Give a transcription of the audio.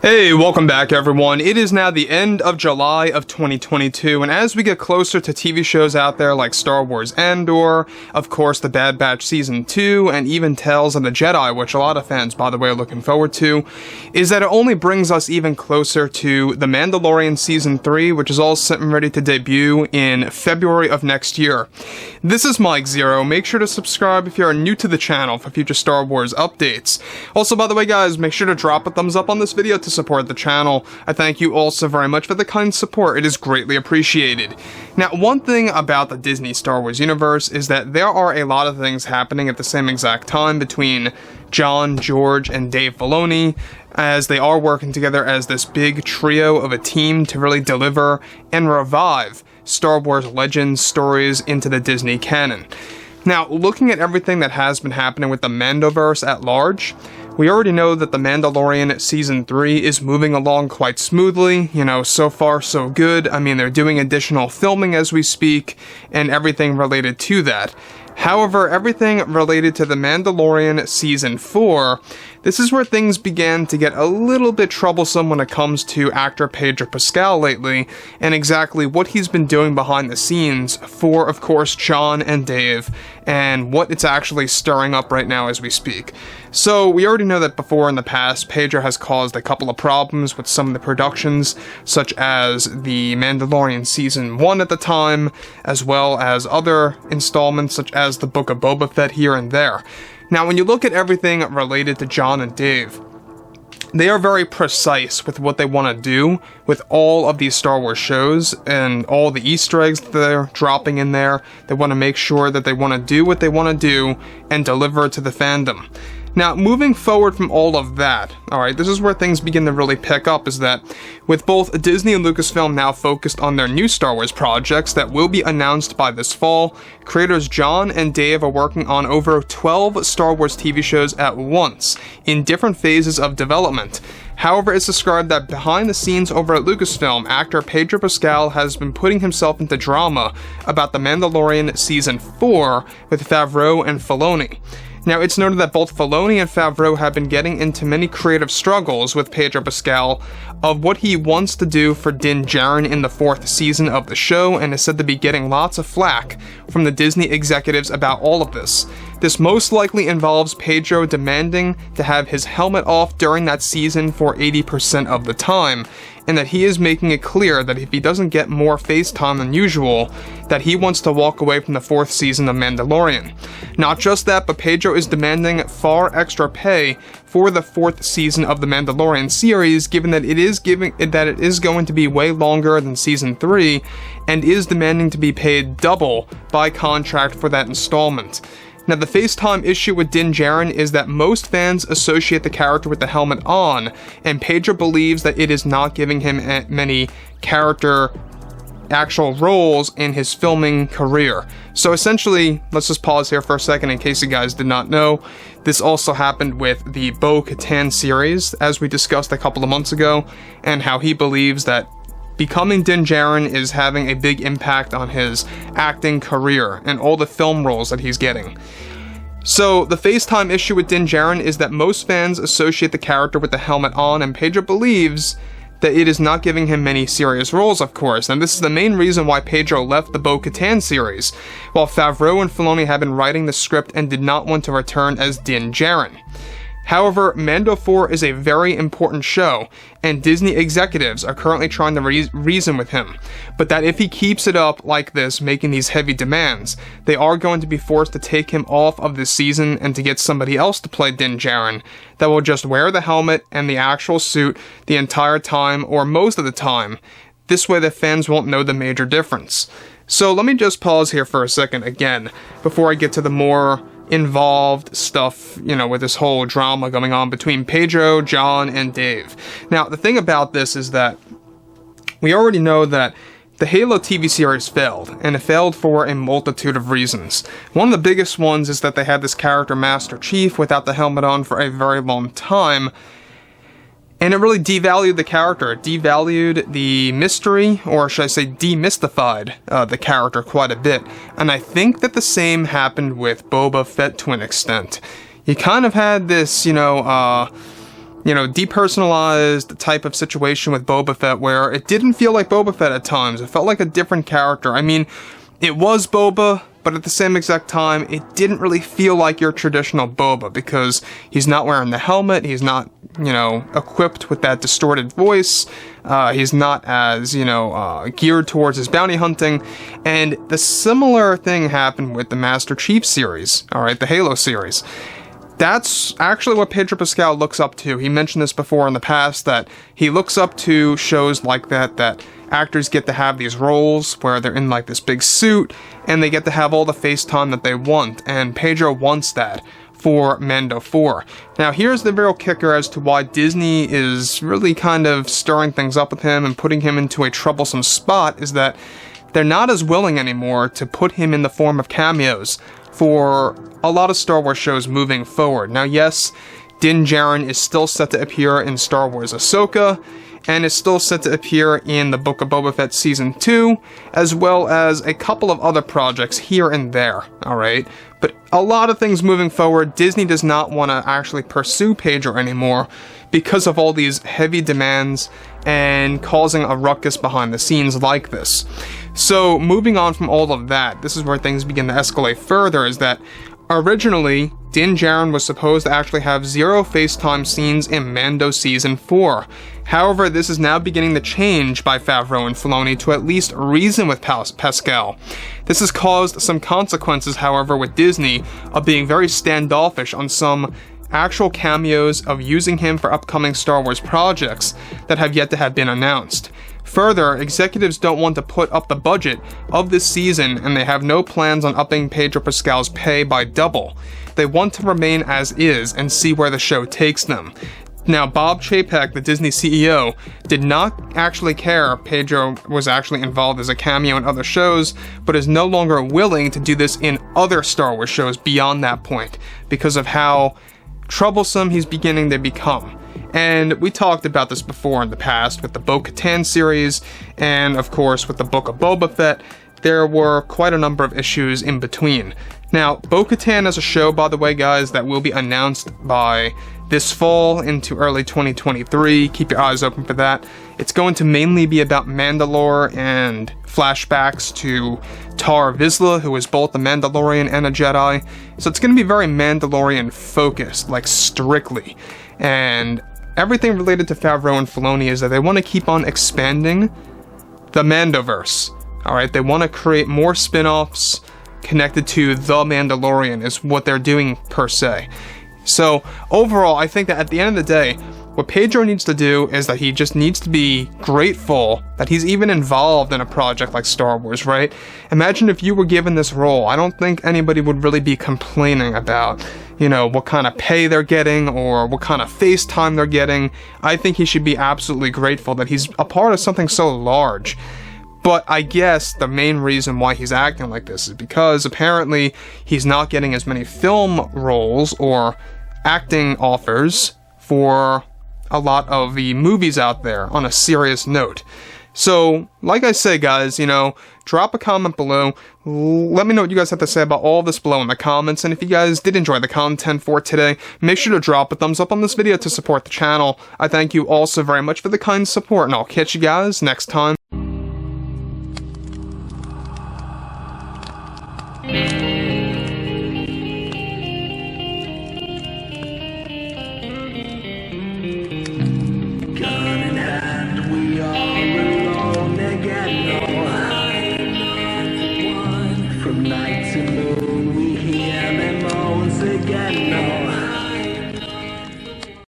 Hey, welcome back everyone. It is now the end of July of 2022, and as we get closer to TV shows out there like Star Wars Andor, of course The Bad Batch Season 2, and even Tales of the Jedi, which a lot of fans, by the way, are looking forward to, is that it only brings us even closer to The Mandalorian Season 3, which is all set and ready to debut in February of next year. This is Mike Zero. Make sure to subscribe if you are new to the channel for future Star Wars updates. Also, by the way, guys, make sure to drop a thumbs up on this video to support the channel. I thank you also very much for the kind support. It is greatly appreciated. Now, one thing about the Disney Star Wars universe is that there are a lot of things happening at the same exact time between Jon, George, and Dave Filoni, as they are working together as this big trio of a team to really deliver and revive Star Wars Legends stories into the Disney canon. Now, looking at everything that has been happening with the Mandoverse at large, we already know that The Mandalorian Season 3 is moving along quite smoothly, so far so good. I mean, they're doing additional filming as we speak, and everything related to that. However, everything related to The Mandalorian Season 4, this is where things began to get a little bit troublesome when it comes to actor Pedro Pascal lately, and exactly what he's been doing behind the scenes for, of course, Jon and Dave, and what it's actually stirring up right now as we speak. So, we already know that before in the past, Pedro has caused a couple of problems with some of the productions, such as The Mandalorian Season 1 at the time, as well as other installments such as the Book of Boba Fett here and there. Now, when you look at everything related to Jon and Dave, they are very precise with what they want to do with all of these Star Wars shows and all the Easter eggs that they're dropping in there. They want to make sure that they want to do what they want to do and deliver it to the fandom. Now, moving forward from all of that, alright, this is where things begin to really pick up, is that with both Disney and Lucasfilm now focused on their new Star Wars projects that will be announced by this fall, creators Jon and Dave are working on over 12 Star Wars TV shows at once, in different phases of development. However, it's described that behind the scenes over at Lucasfilm, actor Pedro Pascal has been putting himself into drama about The Mandalorian Season 4 with FAVREAU and Filoni. Now, it's noted that both Filoni and FAVREAU have been getting into many creative struggles with Pedro Pascal of what he wants to do for djarin in the 4th season of the show, and is said to be getting lots of flack from the Disney executives about all of this. This most likely involves Pedro demanding to have his helmet off during that season for 80% of the time, and that he is making it clear that if he doesn't get more face time than usual, that he wants to walk away from the 4th season of Mandalorian. Not just that, but Pedro is demanding far extra pay for the 4th season of the Mandalorian series, given that it is going to be way longer than Season 3, and is demanding to be paid double by contract for that installment. Now, the FaceTime issue with djarin is that most fans associate the character with the helmet on, and Pedro believes that it is not giving him many character actual roles in his filming career. So essentially, let's just pause here for a second in case you guys did not know. This also happened with the Bo-Katan series, as we discussed a couple of months ago, and how he believes that becoming djarin is having a big impact on his acting career and all the film roles that he's getting. So, the FaceTime issue with djarin is that most fans associate the character with the helmet on, and Pedro believes that it is not giving him many serious roles, of course, and this is the main reason why Pedro left the Bo-Katan series, while FAVREAU and Filoni have been writing the script and did not want to return as djarin. However, Mando 4 is a very important show, and Disney executives are currently trying to reason with him, but that if he keeps it up like this, making these heavy demands, they are going to be forced to take him off of this season and to get somebody else to play djarin that will just wear the helmet and the actual suit the entire time, or most of the time. This way the fans won't know the major difference. So let me just pause here for a second again, before I get to the more involved stuff, with this whole drama going on between Pedro, Jon, and Dave. Now, the thing about this is that we already know that the Halo TV series failed, and it failed for a multitude of reasons. One of the biggest ones is that they had this character Master Chief without the helmet on for a very long time, and it really devalued the character. It devalued the mystery, or should I say demystified the character quite a bit. And I think that the same happened with Boba Fett to an extent. You kind of had this, depersonalized type of situation with Boba Fett where it didn't feel like Boba Fett at times. It felt like a different character. I mean, it was Boba, but at the same exact time, it didn't really feel like your traditional Boba because he's not wearing the helmet, he's not, equipped with that distorted voice, he's not as, geared towards his bounty hunting, and the similar thing happened with the Master Chief series, alright, the Halo series. That's actually what Pedro Pascal looks up to. He mentioned this before in the past, that he looks up to shows like that actors get to have these roles where they're in like this big suit and they get to have all the face time that they want, and Pedro wants that for Mando 4. Now here's the real kicker as to why Disney is really kind of stirring things up with him and putting him into a troublesome spot, is that they're not as willing anymore to put him in the form of cameos for a lot of Star Wars shows moving forward. Now yes, Djarin is still set to appear in Star Wars Ahsoka, and is still set to appear in the Book of Boba Fett Season 2, as well as a couple of other projects here and there, alright? But a lot of things moving forward, Disney does not want to actually pursue Pedro anymore because of all these heavy demands and causing a ruckus behind the scenes like this. So, moving on from all of that, this is where things begin to escalate further, is that originally, Din Djarin was supposed to actually have 0 FaceTime scenes in Mando Season 4. However, this is now beginning to change by Favreau and Filoni to at least reason with Pascal. This has caused some consequences, however, with Disney of being very standoffish on some actual cameos of using him for upcoming Star Wars projects that have yet to have been announced. Further, executives don't want to put up the budget of this season, and they have no plans on upping Pedro Pascal's pay by double. They want to remain as is and see where the show takes them. Now, Bob Chapek, the Disney CEO, did not actually care Pedro was actually involved as a cameo in other shows, but is no longer willing to do this in other Star Wars shows beyond that point, because of how troublesome he's beginning to become. And we talked about this before in the past with the Bo-Katan series, and of course with the Book of Boba Fett. There were quite a number of issues in between. Now, Bo-Katan is a show, by the way, guys, that will be announced by this fall into early 2023. Keep your eyes open for that. It's going to mainly be about Mandalore and flashbacks to Tar Vizsla, who is both a Mandalorian and a Jedi. So it's going to be very Mandalorian focused, like strictly. And everything related to Favreau and Filoni is that they want to keep on expanding the Mandoverse. Alright, they want to create more spin-offs connected to The Mandalorian is what they're doing per se. So, overall, I think that at the end of the day, what Pedro needs to do is that he just needs to be grateful that he's even involved in a project like Star Wars, right? Imagine if you were given this role. I don't think anybody would really be complaining about, what kind of pay they're getting or what kind of face time they're getting. I think he should be absolutely grateful that he's a part of something so large. But I guess the main reason why he's acting like this is because apparently he's not getting as many film roles or acting offers for a lot of the movies out there on a serious note. So, like I say, guys, drop a comment below. Let me know what you guys have to say about all this below in the comments. And if you guys did enjoy the content for today, make sure to drop a thumbs up on this video to support the channel. I thank you all so very much for the kind support, and I'll catch you guys next time. From night to moon.